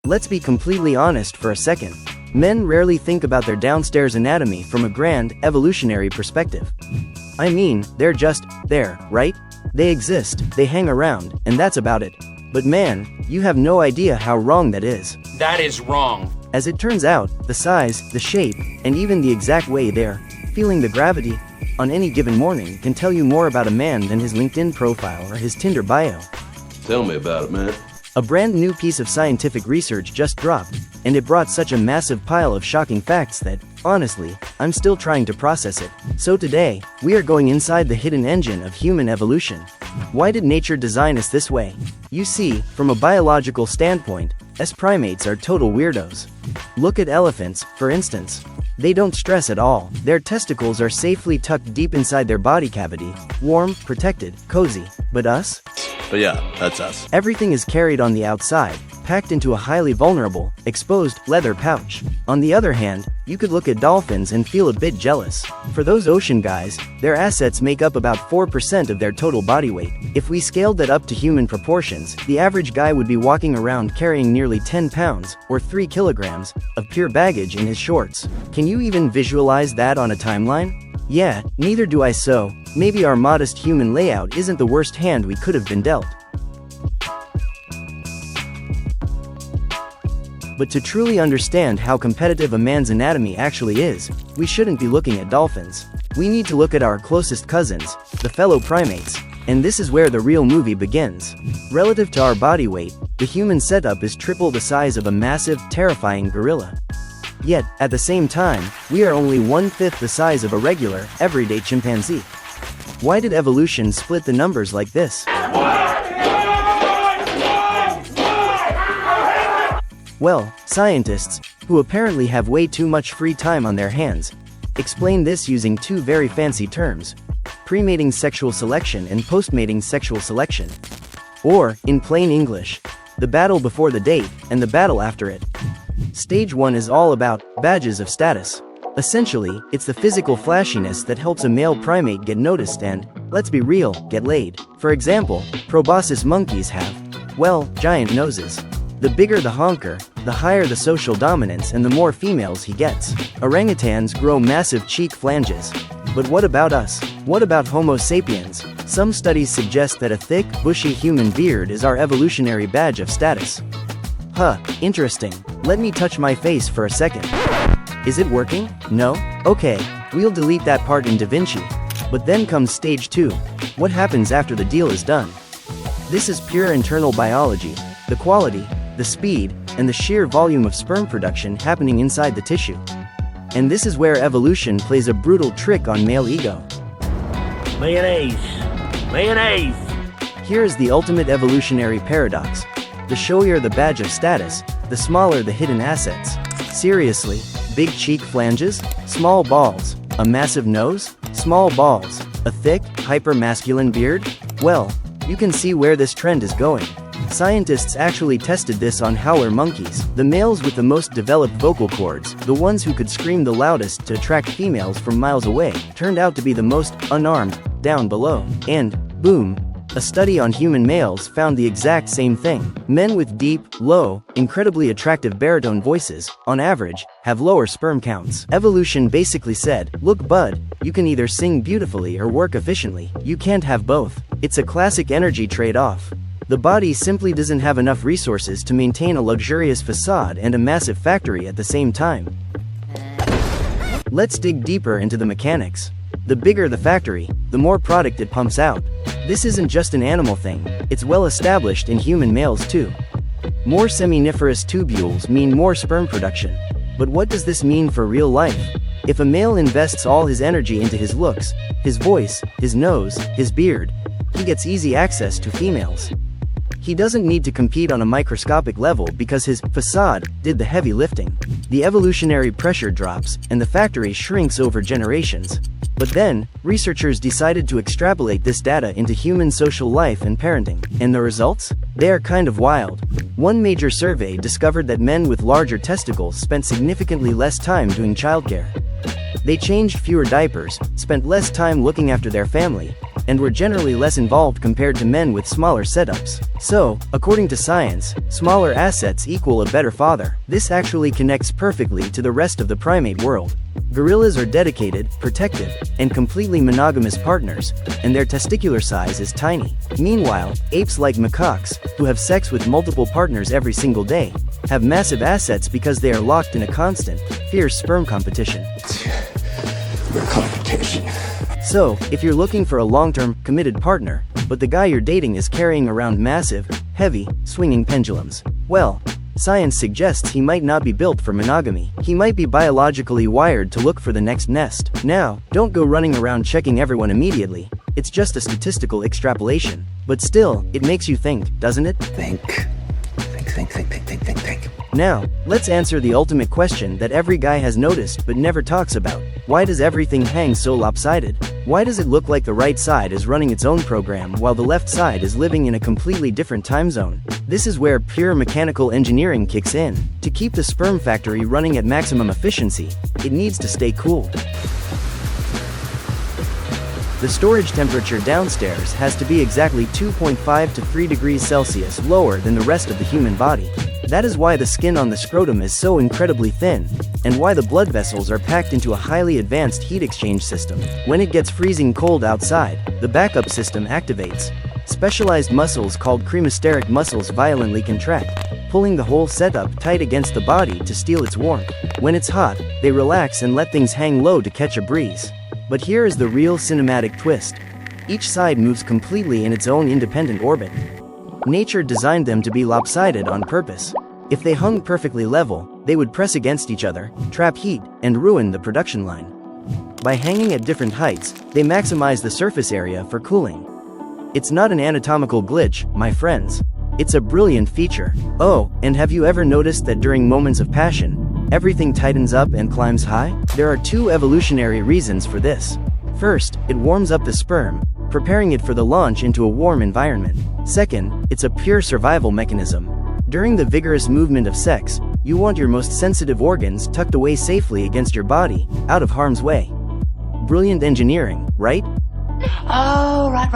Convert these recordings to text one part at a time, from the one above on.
Let's be completely honest for a second. Men rarely think about their downstairs anatomy from a grand, evolutionary perspective. I mean, they're just there, right? They exist, they hang around, and that's about it. But man, you have no idea how wrong that is. That is wrong. As it turns out, the size, the shape, and even the exact way they're feeling the gravity on any given morning can tell you more about a man than his LinkedIn profile or his Tinder bio. Tell me about it, man. A brand new piece of scientific research just dropped, and it brought such a massive pile of shocking facts that, honestly, I'm still trying to process it. So today, we are going inside the hidden engine of human evolution. Why did nature design us this way? You see, from a biological standpoint, us primates are total weirdos. Look at elephants, for instance. They don't stress at all. Their testicles are safely tucked deep inside their body cavity, warm, protected, cozy. But us? But yeah, that's us. Everything is carried on the outside, packed into a highly vulnerable, exposed, leather pouch. On the other hand, you could look at dolphins and feel a bit jealous. For those ocean guys, their assets make up about 4% of their total body weight. If we scaled that up to human proportions, the average guy would be walking around carrying nearly 10 pounds, or 3 kilograms, of pure baggage in his shorts. Can you even visualize that on a timeline? Yeah, neither do I, so maybe our modest human layout isn't the worst hand we could have been dealt. But to truly understand how competitive a man's anatomy actually is, we shouldn't be looking at dolphins. We need to look at our closest cousins, the fellow primates, and this is where the real movie begins. Relative to our body weight, the human setup is triple the size of a massive, terrifying gorilla. Yet, at the same time, we are only 1/5 the size of a regular, everyday chimpanzee. Why did evolution split the numbers like this? Well, scientists, who apparently have way too much free time on their hands, explain this using two very fancy terms: pre-mating sexual selection and post-mating sexual selection. Or, in plain English, the battle before the date, and the battle after it. Stage 1 is all about badges of status. Essentially, it's the physical flashiness that helps a male primate get noticed and, let's be real, get laid. For example, proboscis monkeys have, well, giant noses. The bigger the honker, the higher the social dominance and the more females he gets. Orangutans grow massive cheek flanges. But what about us? What about Homo sapiens? Some studies suggest that a thick, bushy human beard is our evolutionary badge of status. Huh, interesting. Let me touch my face for a second. Is it working? No? Okay, we'll delete that part in DaVinci. But then comes stage 2. What happens after the deal is done? This is pure internal biology. The quality, the speed, and the sheer volume of sperm production happening inside the tissue. And this is where evolution plays a brutal trick on male ego. Mayonnaise! Mayonnaise! Here is the ultimate evolutionary paradox. The showier the badge of status, the smaller the hidden assets. Seriously, big cheek flanges? Small balls. A massive nose? Small balls. A thick, hyper-masculine beard? Well, you can see where this trend is going. Scientists actually tested this on howler monkeys. The males with the most developed vocal cords, the ones who could scream the loudest to attract females from miles away, turned out to be the most unarmed, down below. And, boom, a study on human males found the exact same thing. Men with deep, low, incredibly attractive baritone voices, on average, have lower sperm counts. Evolution basically said, look bud, you can either sing beautifully or work efficiently. You can't have both. It's a classic energy trade-off. The body simply doesn't have enough resources to maintain a luxurious facade and a massive factory at the same time. Let's dig deeper into the mechanics. The bigger the factory, the more product it pumps out. This isn't just an animal thing, it's well established in human males too. More seminiferous tubules mean more sperm production. But what does this mean for real life? If a male invests all his energy into his looks, his voice, his nose, his beard, he gets easy access to females. He doesn't need to compete on a microscopic level because his facade did the heavy lifting. The evolutionary pressure drops, and the factory shrinks over generations. But then, researchers decided to extrapolate this data into human social life and parenting. And the results? They are kind of wild. One major survey discovered that men with larger testicles spent significantly less time doing childcare. They changed fewer diapers, spent less time looking after their family, and were generally less involved compared to men with smaller setups. So, according to science, smaller assets equal a better father. This actually connects perfectly to the rest of the primate world. Gorillas are dedicated, protective, and completely monogamous partners, and their testicular size is tiny. Meanwhile, apes like macaques, who have sex with multiple partners every single day, have massive assets because they are locked in a constant, fierce sperm competition. So, if you're looking for a long-term, committed partner, but the guy you're dating is carrying around massive, heavy, swinging pendulums, well, science suggests he might not be built for monogamy. He might be biologically wired to look for the next nest. Now, don't go running around checking everyone immediately. It's just a statistical extrapolation. But still, it makes you think, doesn't it? Think. Now, let's answer the ultimate question that every guy has noticed but never talks about. Why does everything hang so lopsided? Why does it look like the right side is running its own program while the left side is living in a completely different time zone? This is where pure mechanical engineering kicks in. To keep the sperm factory running at maximum efficiency, it needs to stay cool. The storage temperature downstairs has to be exactly 2.5 to 3 degrees Celsius lower than the rest of the human body. That is why the skin on the scrotum is so incredibly thin, and why the blood vessels are packed into a highly advanced heat exchange system. When it gets freezing cold outside, the backup system activates. Specialized muscles called cremasteric muscles violently contract, pulling the whole setup tight against the body to steal its warmth. When it's hot, they relax and let things hang low to catch a breeze. But here is the real cinematic twist. Each side moves completely in its own independent orbit. Nature designed them to be lopsided on purpose. If they hung perfectly level, they would press against each other, trap heat, and ruin the production line. By hanging at different heights, they maximize the surface area for cooling. It's not an anatomical glitch, my friends. It's a brilliant feature. Oh, and have you ever noticed that during moments of passion, everything tightens up and climbs high? There are two evolutionary reasons for this. First, it warms up the sperm, preparing it for the launch into a warm environment. Second, it's a pure survival mechanism. During the vigorous movement of sex, you want your most sensitive organs tucked away safely against your body, out of harm's way. Brilliant engineering, right? Oh, right.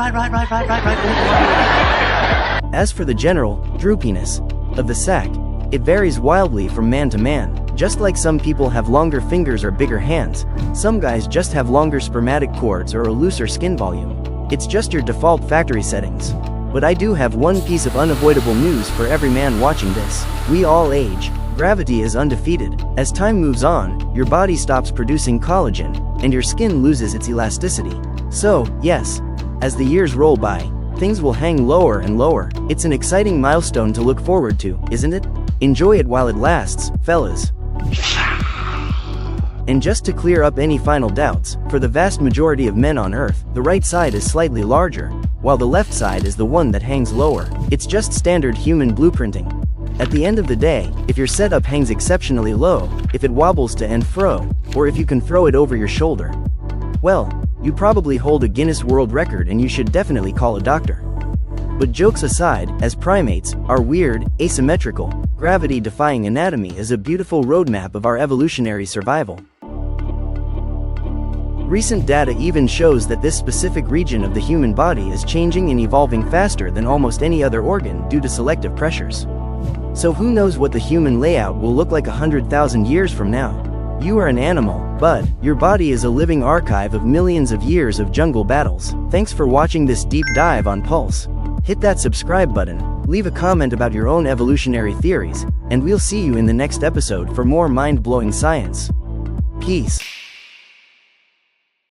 As for the general droopiness of the sac, it varies wildly from man to man. Just like some people have longer fingers or bigger hands, some guys just have longer spermatic cords or a looser skin volume. It's just your default factory settings. But I do have one piece of unavoidable news for every man watching this. We all age. Gravity is undefeated. As time moves on, your body stops producing collagen, and your skin loses its elasticity. So, yes, as the years roll by, things will hang lower and lower. It's an exciting milestone to look forward to, isn't it? Enjoy it while it lasts, fellas. And just to clear up any final doubts, for the vast majority of men on Earth, the right side is slightly larger, while the left side is the one that hangs lower. It's just standard human blueprinting. At the end of the day, if your setup hangs exceptionally low, if it wobbles to and fro, or if you can throw it over your shoulder, well, you probably hold a Guinness World Record and you should definitely call a doctor. But jokes aside, as primates, our weird, asymmetrical, gravity-defying anatomy is a beautiful roadmap of our evolutionary survival. Recent data even shows that this specific region of the human body is changing and evolving faster than almost any other organ due to selective pressures. So who knows what the human layout will look like 100,000 years from now? You are an animal, but your body is a living archive of millions of years of jungle battles. Thanks for watching this deep dive on Pulse. Hit that subscribe button, leave a comment about your own evolutionary theories, and we'll see you in the next episode for more mind-blowing science. Peace.